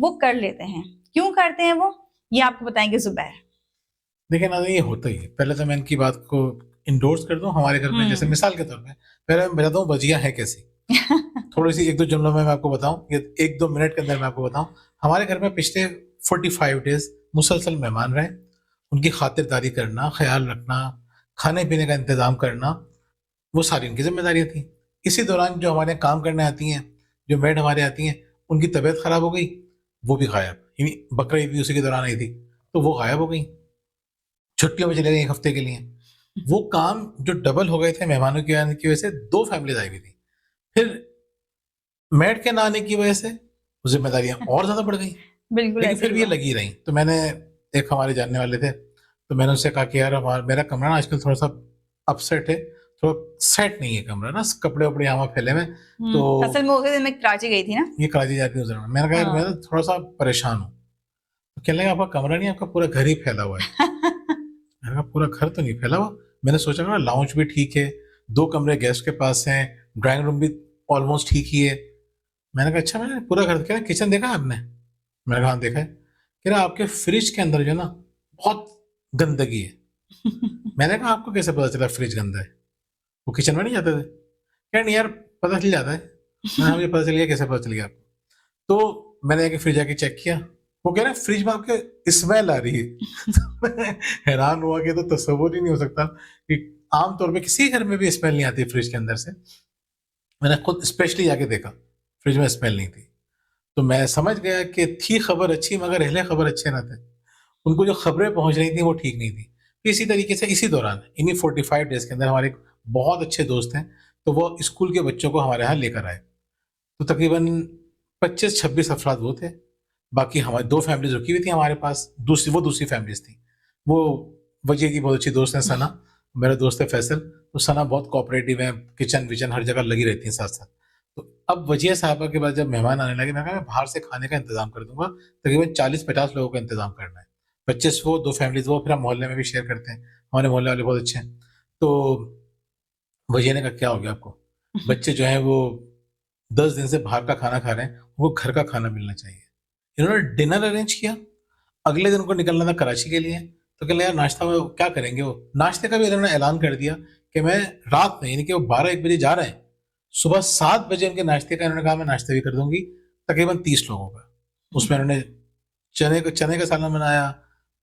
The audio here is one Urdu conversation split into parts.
وہ کر لیتے ہیں. کیوں کرتے ہیں وہ, یہ آپ کو بتائیں گے زبیر. دیکھیں نا, یہ ہوتا ہی ہے. پہلے تو میں ان کی بات کو انڈورس کر دوں. ہمارے گھر میں جیسے مثال کے طور پہ پہلے میں بتاتا ہوں بجیا ہے کیسی, تھوڑی سی 1-2 جملوں میں آپ کو بتاؤں, یہ 1-2 منٹ کے اندر میں آپ کو بتاؤں. ہمارے گھر میں پچھلے 45 ڈیز مسلسل مہمان رہے. ان کی خاطرداری کرنا, خیال رکھنا, کھانے پینے کا انتظام کرنا, وہ ساری ان کی ذمہ داریاں تھیں. اسی دوران جو ہمارے کام کرنے آتی ہیں, جو میڈ ہمارے آتی ہیں, ان کی طبیعت خراب ہو گئی, وہ بھی غائب. یعنی بقرعید بھی اسی کے دوران آئی تھی تو وہ غائب ہو گئی, چھٹیوں میں چلے گئے 1 ہفتے کے لیے. وہ کام جو ڈبل ہو گئے تھے مہمانوں کی آنے کی وجہ سے, 2 فیملیز آئی ہوئی تھی. پھر میڈ کے نہ آنے کی وجہ سے وہ ذمہ داریاں اور زیادہ بڑھ گئیں. بالکل لیکن ایسے پھر بھی یہ لگی رہیں. تو میں نے, ایک ہمارے جاننے والے تھے, تو میں نے اس سے کہا کہ یار میرا کمرہ نا آج کل تھوڑا سا اپ سیٹ ہے, تھوڑا سیٹ نہیں ہے کمرہ نا, کپڑے وپڑے یہاں پھیلے ہوئے. تو اصل میں اس دن میں کراچی گئی تھی نا, یہ کراچی جاتی ہوں, میں نے کہا یار میں تھوڑا سا پریشان ہوں. تو کہنے لگا آپ کا کمرہ نہیں, آپ کا پورا گھر ہی پھیلا ہوا ہے. میں نے کہا پورا گھر تو نہیں پھیلا ہوا. میں نے سوچا نا لاؤنج بھی ٹھیک ہے, 2 کمرے گیسٹ کے پاس ہیں, ڈرائنگ روم بھی آلموسٹ ٹھیک ہی ہے. میں نے کہا اچھا, میں نے پورا گھر کیا کچن دیکھا آپ نے؟ میں نے کہا ہاں دیکھا ہے. کہہ رہا آپ کے فریج کے اندر جو ہے نا بہت گندگی ہے. میں نے کہا آپ کو کیسے پتا چلا فریج گندا ہے, وہ کچن میں نہیں جاتے تھے؟ کہہ نہیں یار پتا چل جاتا ہے. میں نے مجھے پتا چل گیا, کیسے پتا چل گیا آپ کو؟ تو میں نے فریج جا کے چیک کیا, وہ کہہ رہے ہیں فریج میں آپ کے اسمیل آ رہی ہے. میں حیران ہوا کہ تو تصور ہی نہیں ہو سکتا کہ عام طور پہ کسی گھر میں بھی اسمیل نہیں آتی فریج کے اندر سے. میں نے خود اسپیشلی جا کے دیکھا, فریج میں اسمیل نہیں تھی. تو میں سمجھ گیا کہ تھی خبر اچھی مگر اہل خبر اچھے نہ تھے. ان کو جو خبریں پہنچ رہی تھیں وہ ٹھیک نہیں تھی. اسی طریقے سے اسی دوران انہی 45 ڈیز کے اندر ہمارے ایک بہت اچھے دوست ہیں, تو وہ اسکول کے بچوں کو ہمارے یہاں لے کر آئے. تو تقریباً 25-26 افراد وہ تھے. باقی ہماری 2 فیملیز رکی ہوئی تھیں ہمارے پاس, دوسری فیملیز تھیں. وہ وجہ کی بہت اچھی دوست ہیں ثنا, میرا دوست ہے فیصل. تو ثنا بہت کوآپریٹیو ہے, کچن وچن ہر جگہ لگی رہتی ہیں ساتھ ساتھ. تو اب وجیہ صاحبہ کے بعد جب مہمان آنے لگے, میں کہا میں باہر سے کھانے کا انتظام کر دوں گا. تقریباً 40-50 لوگوں کا انتظام کرنا ہے. 25 وہ 2 فیملیز وہ, پھر ہم محلے میں بھی شیئر کرتے ہیں, ہمارے محلے والے بہت اچھے ہیں. تو وجیہ نے کہا کیا ہو گیا آپ کو, بچے جو ہیں وہ 10 دن سے باہر کا کھانا کھا رہے ہیں, وہ گھر کا کھانا ملنا چاہیے. انہوں نے ڈنر ارینج کیا, اگلے دن کو نکلنا تھا کراچی کے لیے. تو کہ یار ناشتہ وہ کیا کریں گے, وہ ناشتے کا بھی انہوں نے اعلان کر دیا کہ میں رات میں, یعنی کہ وہ 12-1 بجے جا رہے ہیں, صبح 7 بجے ان کے ناشتے کا انہوں نے کہا میں ناشتہ بھی کر دوں گی تقریباً 30 لوگوں کا. اس میں انہوں نے چنے کا سالن بنایا,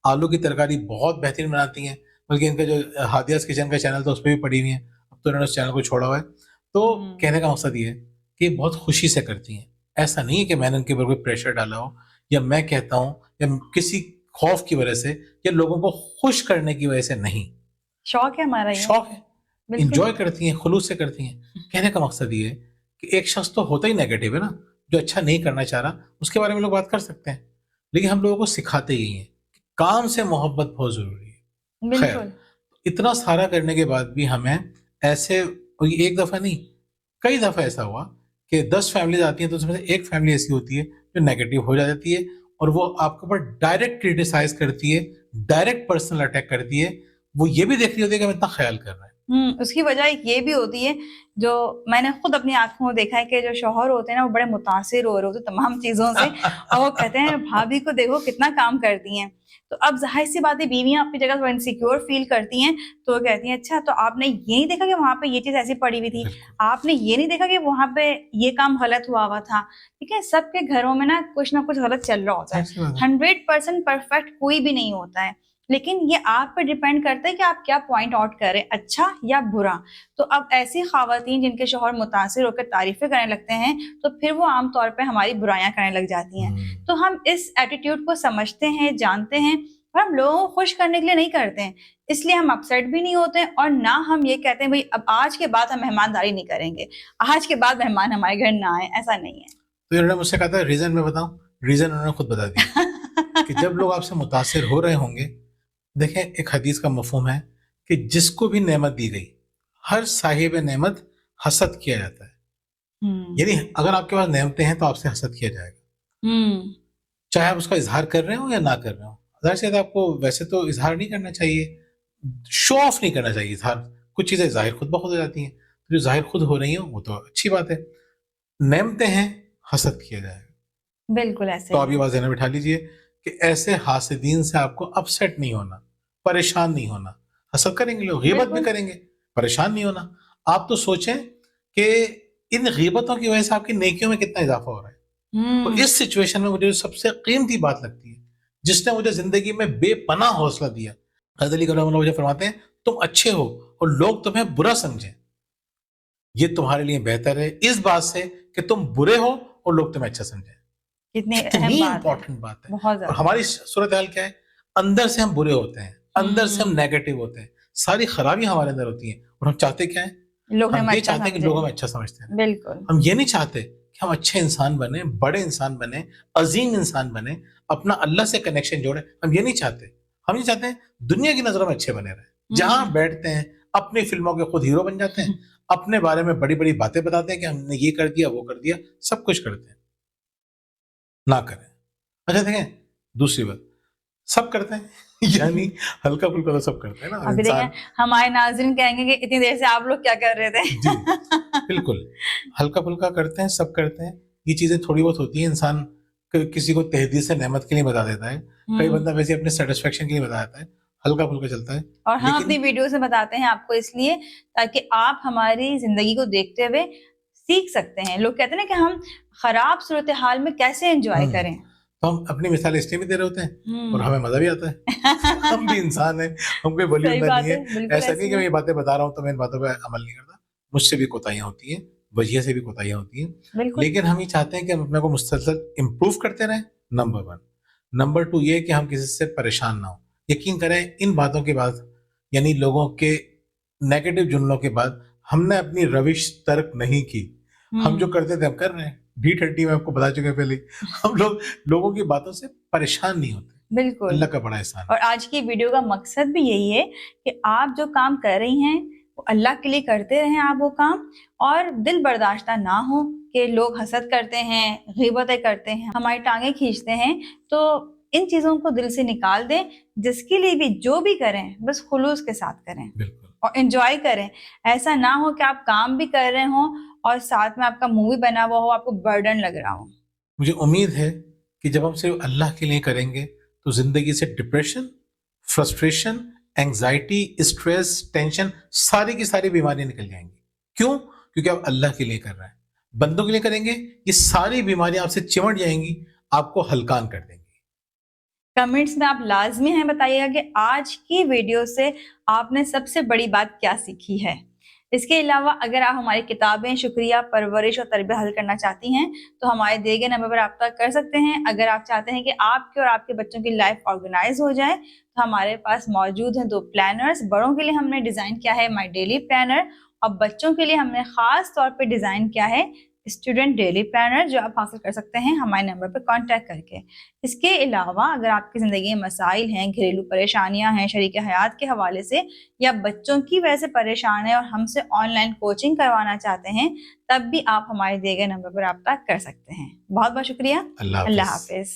آلو کی ترکاری بہت بہترین بناتی ہیں, بلکہ ان کا جو ہادیاز کچن کا چینل تھا اس پہ بھی پڑی ہوئی ہیں, اب تو انہوں نے اس چینل کو چھوڑا ہوا ہے. تو کہنے کا مقصد یہ ہے کہ یہ بہت خوشی سے کرتی ہیں. ایسا نہیں ہے کہ میں نے ان کے اوپر کوئی پریشر ڈالا ہو, یا میں کہتا ہوں, یا کسی خوف کی وجہ سے, یا لوگوں کو خوش کرنے کی وجہ سے نہیں. شوق ہے ہمارا, یہ شوق ہے, انجوائے کرتی ہیں, خلوص سے کرتی ہیں. کہنے کا مقصد یہ ہے کہ ایک شخص تو ہوتا ہی نیگیٹو ہے نا, جو اچھا نہیں کرنا چاہ رہا, اس کے بارے میں لوگ بات کر سکتے ہیں, لیکن ہم لوگوں کو سکھاتے ہی ہیں کہ کام سے محبت بہت ضروری ہے. خیر, اتنا سارا کرنے کے بعد بھی ہمیں ایسے, ایک دفعہ نہیں کئی دفعہ ایسا ہوا کہ 10 فیملیز آتی ہیں تو اس میں سے ایک فیملی ایسی ہوتی ہے جو نیگیٹو ہو جاتی ہے, اور وہ آپ کے اوپر ڈائریکٹ کرٹیسائز کرتی ہے, ڈائریکٹ پرسنل اٹیک کرتی ہے. وہ یہ بھی دیکھ رہی ہوتی ہے کہ ہم اتنا خیال کر رہے ہیں. اس کی وجہ یہ بھی ہوتی ہے, جو میں نے خود اپنی آنکھوں میں دیکھا ہے کہ جو شوہر ہوتے ہیں نا, وہ بڑے متاثر ہو رہے ہوتے تمام چیزوں سے, اور وہ کہتے ہیں بھابھی کو دیکھو کتنا کام کرتی ہیں. تو اب ظاہر سی بات ہے, بیویاں اپنی جگہ تھوڑا انسیکیور فیل کرتی ہیں, تو وہ کہتی ہیں اچھا تو آپ نے یہ نہیں دیکھا کہ وہاں پہ یہ چیز ایسی پڑی ہوئی تھی, آپ نے یہ نہیں دیکھا کہ وہاں پہ یہ کام غلط ہوا تھا. ٹھیک ہے, سب کے گھروں میں نا کچھ نہ کچھ غلط چل رہا ہوتا ہے, 100% پرفیکٹ کوئی بھی نہیں ہوتا ہے, لیکن یہ آپ پہ ڈیپینڈ کرتا ہے کہ آپ کیا پوائنٹ آؤٹ کریں, اچھا یا برا. تو اب ایسی خواتین جن کے شوہر متاثر ہو کر تعریفیں کرنے لگتے ہیں, تو پھر وہ عام طور پہ ہماری برائیاں کرنے لگ جاتی ہیں. تو ہم اس ایٹیٹیوڈ کو سمجھتے ہیں, جانتے ہیں, اور ہم لوگوں کو خوش کرنے کے لیے نہیں کرتے ہیں, اس لیے ہم اپسیٹ بھی نہیں ہوتے, اور نہ ہم یہ کہتے ہیں بھائی اب آج کے بعد ہم مہمانداری نہیں کریں گے, آج کے بعد مہمان ہمارے گھر نہ آئے, ایسا نہیں ہے. تو انہوں نے مجھ سے کہا تھا ریزن میں بتاؤں, ریزن انہوں نے خود بتا دیا کہ جب لوگ آپ سے متاثر ہو رہے ہوں گے, دیکھیں ایک حدیث کا مفہوم ہے کہ جس کو بھی نعمت دی گئی, ہر صاحب نعمت حسد کیا جاتا ہے. یعنی اگر آپ کے پاس نعمتیں ہیں تو آپ سے حسد کیا جائے گا, چاہے آپ اس کا اظہار کر رہے ہوں یا نہ کر رہے ہوں. ظاہر سی بات ہے, آپ کو ویسے تو اظہار نہیں کرنا چاہیے, شو آف نہیں کرنا چاہیے اظہار, کچھ چیزیں ظاہر خود بخود ہو جاتی ہیں, جو ظاہر خود ہو رہی ہیں وہ تو اچھی بات ہے. نعمتیں ہیں, حسد کیا جائے گا. بالکل ایسے تو ہی آپ یہ ہے. بات ذہن میں بٹھا لیجئے کہ ایسے حاسدین سے آپ کو اپسیٹ نہیں ہونا، پریشان نہیں ہونا. حسد کریں گے لوگ، غیبت بھی بالکل. کریں گے، پریشان نہیں ہونا. آپ تو سوچیں کہ ان غیبتوں کی وجہ سے آپ کی نیکیوں میں کتنا اضافہ ہو رہا ہے. تو ہوں. اس سچویشن میں مجھے سب سے قیمتی بات لگتی ہے جس نے مجھے زندگی میں بے پناہ حوصلہ دیا. حضرت علی کرم اللہ مجھے فرماتے ہیں تم اچھے ہو اور لوگ تمہیں برا سمجھیں، یہ تمہارے لیے بہتر ہے اس بات سے کہ تم برے ہو اور لوگ تمہیں اچھا سمجھیں. کتنی اہم کتنی بات ہے. امپورٹنٹ بات ہے. بہت اور زیادہ. ہماری صورتحال کیا ہے؟ اندر سے ہم برے ہوتے ہیں، اندر سے ہم نیگیٹو ہوتے ہیں، ساری خرابیاں ہمارے اندر ہوتی ہیں، اور ہم چاہتے کیا ہیں؟ لوگ ہم ہمیں یہ اچھا چاہتے ہیں کہ سمجھے. لوگ ہمیں اچھا سمجھتے ہیں. بالکل. ہم یہ نہیں چاہتے کہ ہم اچھے انسان بنیں، بڑے انسان بنیں، عظیم انسان بنیں، اپنا اللہ سے کنیکشن جوڑیں. ہم یہ نہیں چاہتے. ہم یہ چاہتے ہیں دنیا کی نظروں میں اچھے بنے رہیں. جہاں بیٹھتے ہیں اپنی فلموں کے خود ہیرو بن جاتے ہیں، اپنے بارے میں بڑی بڑی باتیں بتاتے ہیں کہ ہم نے یہ کر دیا وہ کر دیا. سب کچھ کرتے ہیں، نہ کریں. اچھا دیکھیں دوسری بات، سب کرتے ہیں یعنی ہلکا پھلکا تو سب کرتے ہیں نا ابھی انسان. دیکھیں ہمارے ناظرین کہیں گے کہ اتنی دیر سے آپ لوگ کیا کر رہے جی تھے. بالکل، ہلکا پھلکا کرتے ہیں، سب کرتے ہیں. یہ چیزیں تھوڑی بہت ہوتی ہیں. انسان کسی کو تحدید سے نعمت کے لیے بتا دیتا ہے، کئی بندہ ویسے اپنے سیٹسفیکشن کے لیے بتا دیتا ہے. ہلکا پھلکا چلتا ہے. اور ہم لیکن اپنی ویڈیو سے بتاتے ہیں آپ کو اس لیے تاکہ آپ ہماری زندگی کو دیکھتے ہوئے سیکھ سکتے ہیں. لوگ کہتے ہیں نا کہ ہم خراب صورتحال میں کیسے انجوائے کریں. تو ہم اپنی مثال اس لیے بھی دے رہے ہوتے ہیں اور ہمیں مزہ بھی آتا ہے. ہم بھی انسان ہیں، ہم کوئی ولی صحیح اللہ بات نہیں ہے. ہے. بالکل ایسا نہیں ایسی کہ ہے. میں یہ باتیں بتا رہا ہوں تو میں ان باتوں پہ عمل نہیں کرتا. مجھ سے بھی کوتاہیاں ہوتی ہیں، وجہ سے بھی کوتاہیاں ہوتی ہیں. بالکل. لیکن ہم یہ چاہتے ہیں کہ ہم اپنے کو مسلسل امپروو کرتے رہیں. نمبر 1. نمبر 2 یہ کہ ہم کسی سے پریشان نہ ہوں. یقین کریں ان باتوں کے بعد، یعنی لوگوں کے نیگیٹو جملوں کے بعد، ہم نے اپنی روش ترک نہیں کی. ہم جو کرتے تھے ہم کر رہے ہیں. D30 میں آپ کو بتا چکے پہلے. ہم لوگ لوگوں کی باتوں سے پریشان نہیں ہوتے. بالکل. اللہ کا بڑا احسان اور ہے. آج کی ویڈیو کا مقصد بھی یہی ہے کہ آپ جو کام کر رہی ہیں وہ اللہ کے لیے کرتے رہیں آپ وہ کام، اور دل برداشتہ نہ ہو کہ لوگ حسد کرتے ہیں، غیبتیں کرتے ہیں، ہماری ٹانگیں کھینچتے ہیں. تو ان چیزوں کو دل سے نکال دیں. جس کے لیے بھی جو بھی کریں بس خلوص کے ساتھ کریں بالکل. اور انجوائے کریں. ایسا نہ ہو کہ آپ کام بھی کر رہے ہوں اور ساتھ میں آپ کا منہ بھی بنا ہوا ہو، آپ کو برڈن لگ رہا ہو. مجھے امید ہے کہ جب ہم صرف اللہ کے لیے کریں گے تو زندگی سے depression, frustration, anxiety, stress, tension, ساری کی ساری بیماریاں نکل جائیں گی. کیوں؟ کیونکہ آپ اللہ کے لیے کر رہے ہیں. بندوں کے لیے کریں گے یہ ساری بیماریاں آپ سے چمٹ جائیں گی، آپ کو ہلکان کر دیں گی. کمنٹس میں آپ لازمی ہیں بتائیے گا کہ آج کی ویڈیو سے آپ نے سب سے بڑی بات کیا سیکھی ہے. اس کے علاوہ اگر آپ ہماری کتابیں شکریہ، پرورش اور تربیت حاصل کرنا چاہتی ہیں تو ہمارے دیے گئے نمبر پر رابطہ کر سکتے ہیں. اگر آپ چاہتے ہیں کہ آپ کے اور آپ کے بچوں کی لائف آرگنائز ہو جائے تو ہمارے پاس موجود ہیں 2 پلانرز. بڑوں کے لیے ہم نے ڈیزائن کیا ہے مائی ڈیلی پلانر، اور بچوں کے لیے ہم نے خاص طور پہ ڈیزائن کیا ہے اسٹوڈنٹ ڈیلی پلانر، جو آپ حاصل کر سکتے ہیں ہمارے نمبر پہ کانٹیکٹ کر کے. اس کے علاوہ اگر آپ کی زندگی میں مسائل ہیں، گھریلو پریشانیاں ہیں شریک حیات کے حوالے سے، یا بچوں کی وجہ سے پریشان ہیں اور ہم سے آن لائن کوچنگ کروانا چاہتے ہیں، تب بھی آپ ہمارے دیے گئے نمبر پر رابطہ کر سکتے ہیں. بہت بہت شکریہ. اللہ اللہ حافظ. حافظ.